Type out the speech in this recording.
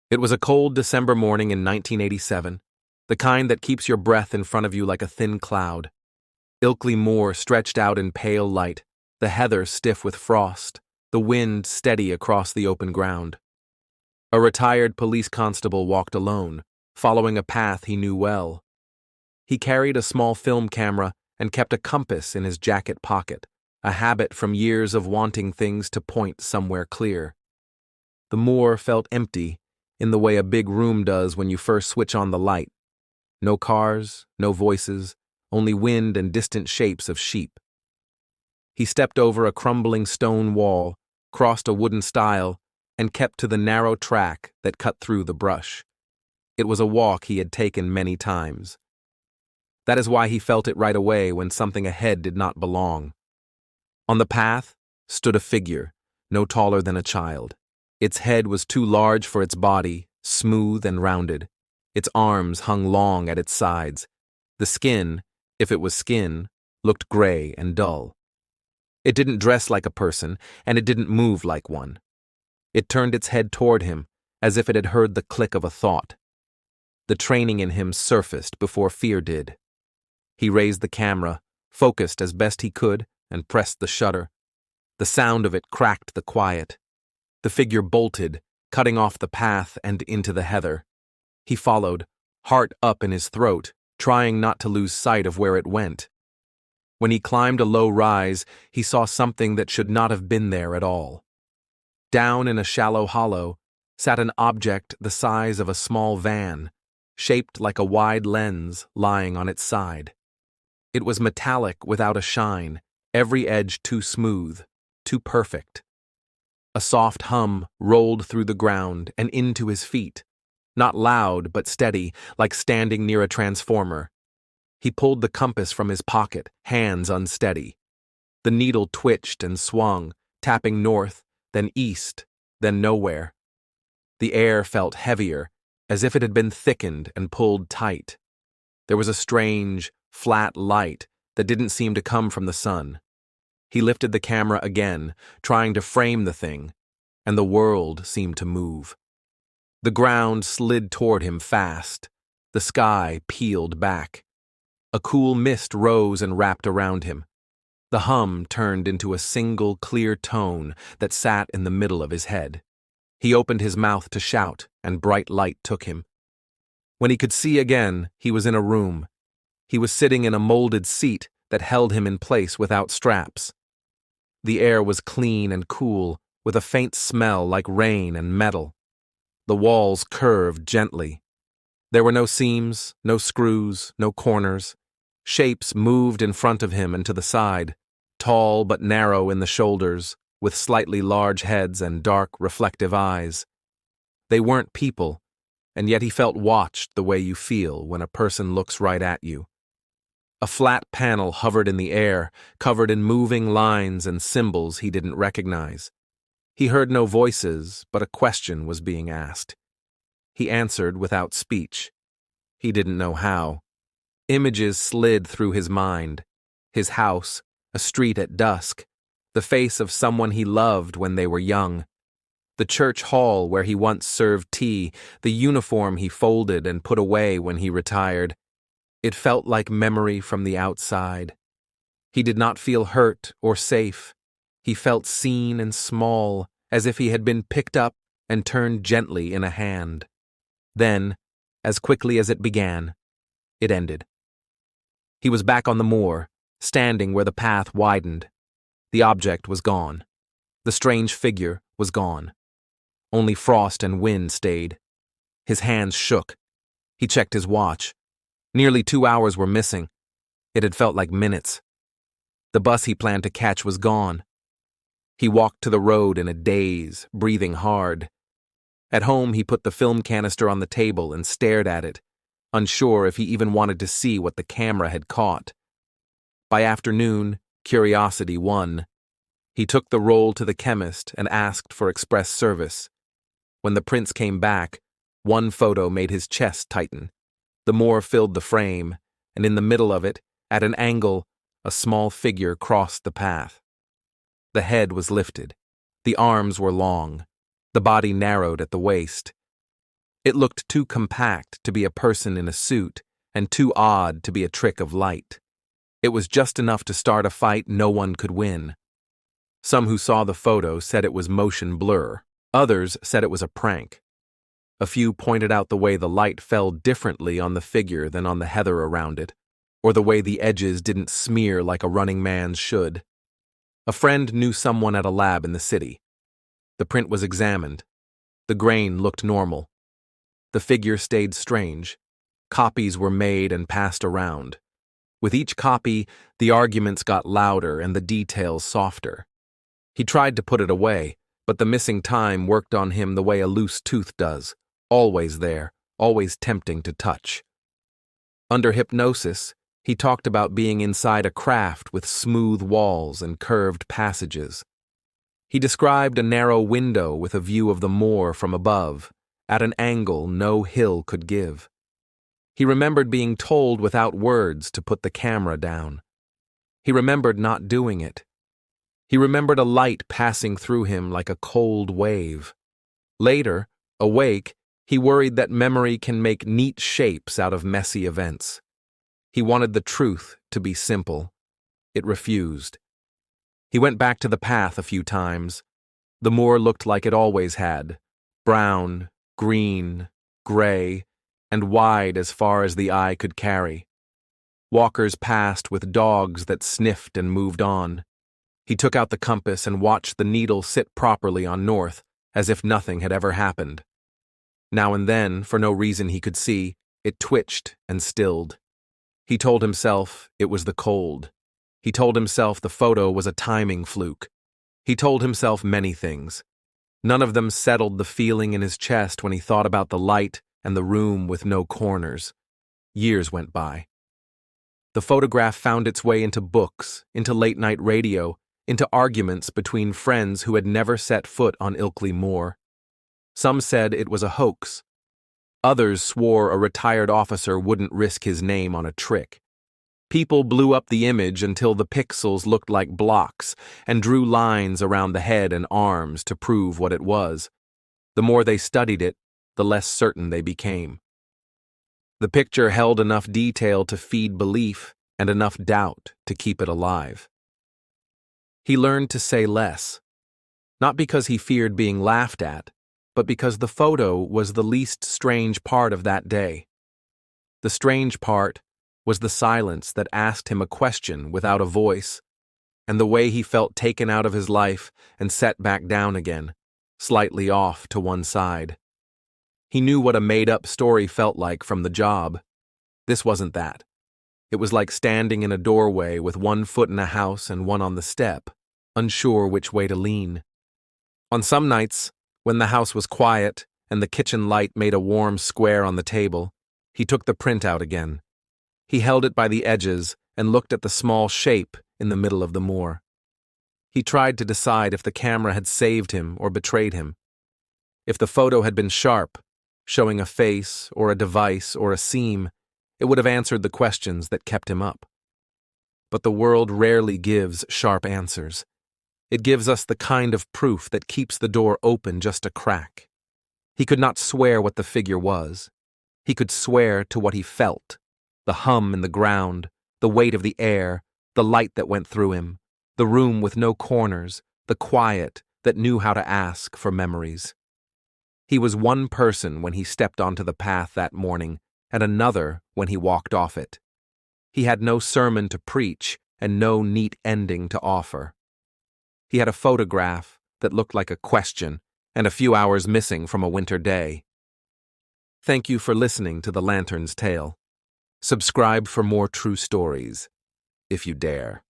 It was a cold December morning in 1987, the kind that keeps your breath in front of you like a thin cloud. Ilkley Moor stretched out in pale light, the heather stiff with frost, the wind steady across the open ground. A retired police constable walked alone, following a path he knew well. He carried a small film camera and kept a compass in his jacket pocket, a habit from years of wanting things to point somewhere clear. The moor felt empty, in the way a big room does when you first switch on the light. No cars, no voices, only wind and distant shapes of sheep. He stepped over a crumbling stone wall, crossed a wooden stile, and kept to the narrow track that cut through the brush. It was a walk he had taken many times. That is why he felt it right away when something ahead did not belong. On the path stood a figure, no taller than a child. Its head was too large for its body, smooth and rounded. Its arms hung long at its sides. The skin, if it was skin, looked gray and dull. It didn't dress like a person, and it didn't move like one. It turned its head toward him, as if it had heard the click of a thought. The training in him surfaced before fear did. He raised the camera, focused as best he could, and pressed the shutter. The sound of it cracked the quiet. The figure bolted, cutting off the path and into the heather. He followed, heart up in his throat, trying not to lose sight of where it went. When he climbed a low rise, he saw something that should not have been there at all. Down in a shallow hollow sat an object the size of a small van, shaped like a wide lens lying on its side. It was metallic without a shine, every edge too smooth, too perfect. A soft hum rolled through the ground and into his feet, not loud but steady, like standing near a transformer. He pulled the compass from his pocket, hands unsteady. The needle twitched and swung, tapping north, then east, then nowhere. The air felt heavier, as if it had been thickened and pulled tight. There was a strange, flat light that didn't seem to come from the sun. He lifted the camera again, trying to frame the thing, and the world seemed to move. The ground slid toward him fast. The sky peeled back. A cool mist rose and wrapped around him. The hum turned into a single clear tone that sat in the middle of his head. He opened his mouth to shout, and bright light took him. When he could see again, he was in a room. He was sitting in a molded seat that held him in place without straps. The air was clean and cool, with a faint smell like rain and metal. The walls curved gently. There were no seams, no screws, no corners. Shapes moved in front of him and to the side, tall but narrow in the shoulders, with slightly large heads and dark, reflective eyes. They weren't people, and yet he felt watched the way you feel when a person looks right at you. A flat panel hovered in the air, covered in moving lines and symbols he didn't recognize. He heard no voices, but a question was being asked. He answered without speech. He didn't know how. Images slid through his mind. His house, a street at dusk, the face of someone he loved when they were young, the church hall where he once served tea, the uniform he folded and put away when he retired. It felt like memory from the outside. He did not feel hurt or safe. He felt seen and small, as if he had been picked up and turned gently in a hand. Then, as quickly as it began, it ended. He was back on the moor, standing where the path widened. The object was gone. The strange figure was gone. Only frost and wind stayed. His hands shook. He checked his watch. Nearly 2 hours were missing. It had felt like minutes. The bus he planned to catch was gone. He walked to the road in a daze, breathing hard. At home, he put the film canister on the table and stared at it, unsure if he even wanted to see what the camera had caught. By afternoon, curiosity won. He took the roll to the chemist and asked for express service. When the prints came back, one photo made his chest tighten. The moor filled the frame, and in the middle of it, at an angle, a small figure crossed the path. The head was lifted. The arms were long. The body narrowed at the waist. It looked too compact to be a person in a suit and too odd to be a trick of light. It was just enough to start a fight no one could win. Some who saw the photo said it was motion blur. Others said it was a prank. A few pointed out the way the light fell differently on the figure than on the heather around it, or the way the edges didn't smear like a running man's should. A friend knew someone at a lab in the city. The print was examined. The grain looked normal. The figure stayed strange. Copies were made and passed around. With each copy, the arguments got louder and the details softer. He tried to put it away, but the missing time worked on him the way a loose tooth does, always there, always tempting to touch. Under hypnosis, he talked about being inside a craft with smooth walls and curved passages. He described a narrow window with a view of the moor from above, at an angle no hill could give. He remembered being told without words to put the camera down. He remembered not doing it. He remembered a light passing through him like a cold wave. Later, awake, he worried that memory can make neat shapes out of messy events. He wanted the truth to be simple. It refused. He went back to the path a few times. The moor looked like it always had, brown, green, gray, and wide as far as the eye could carry. Walkers passed with dogs that sniffed and moved on. He took out the compass and watched the needle sit properly on north, as if nothing had ever happened. Now and then, for no reason he could see, it twitched and stilled. He told himself it was the cold. He told himself the photo was a timing fluke. He told himself many things. None of them settled the feeling in his chest when he thought about the light and the room with no corners. Years went by. The photograph found its way into books, into late-night radio, into arguments between friends who had never set foot on Ilkley Moor. Some said it was a hoax. Others swore a retired officer wouldn't risk his name on a trick. People blew up the image until the pixels looked like blocks and drew lines around the head and arms to prove what it was. The more they studied it, the less certain they became. The picture held enough detail to feed belief and enough doubt to keep it alive. He learned to say less, not because he feared being laughed at, but because the photo was the least strange part of that day. The strange part was the silence that asked him a question without a voice, and the way he felt taken out of his life and set back down again, slightly off to one side. He knew what a made-up story felt like from the job. This wasn't that. It was like standing in a doorway with one foot in a house and one on the step, unsure which way to lean. On some nights, when the house was quiet and the kitchen light made a warm square on the table, he took the print out again. He held it by the edges and looked at the small shape in the middle of the moor. He tried to decide if the camera had saved him or betrayed him. If the photo had been sharp, showing a face or a device or a seam, it would have answered the questions that kept him up. But the world rarely gives sharp answers. It gives us the kind of proof that keeps the door open just a crack. He could not swear what the figure was. He could swear to what he felt, the hum in the ground, the weight of the air, the light that went through him, the room with no corners, the quiet that knew how to ask for memories. He was one person when he stepped onto the path that morning, and another when he walked off it. He had no sermon to preach and no neat ending to offer. He had a photograph that looked like a question and a few hours missing from a winter day. Thank you for listening to The Lantern's Tale. Subscribe for more true stories, if you dare.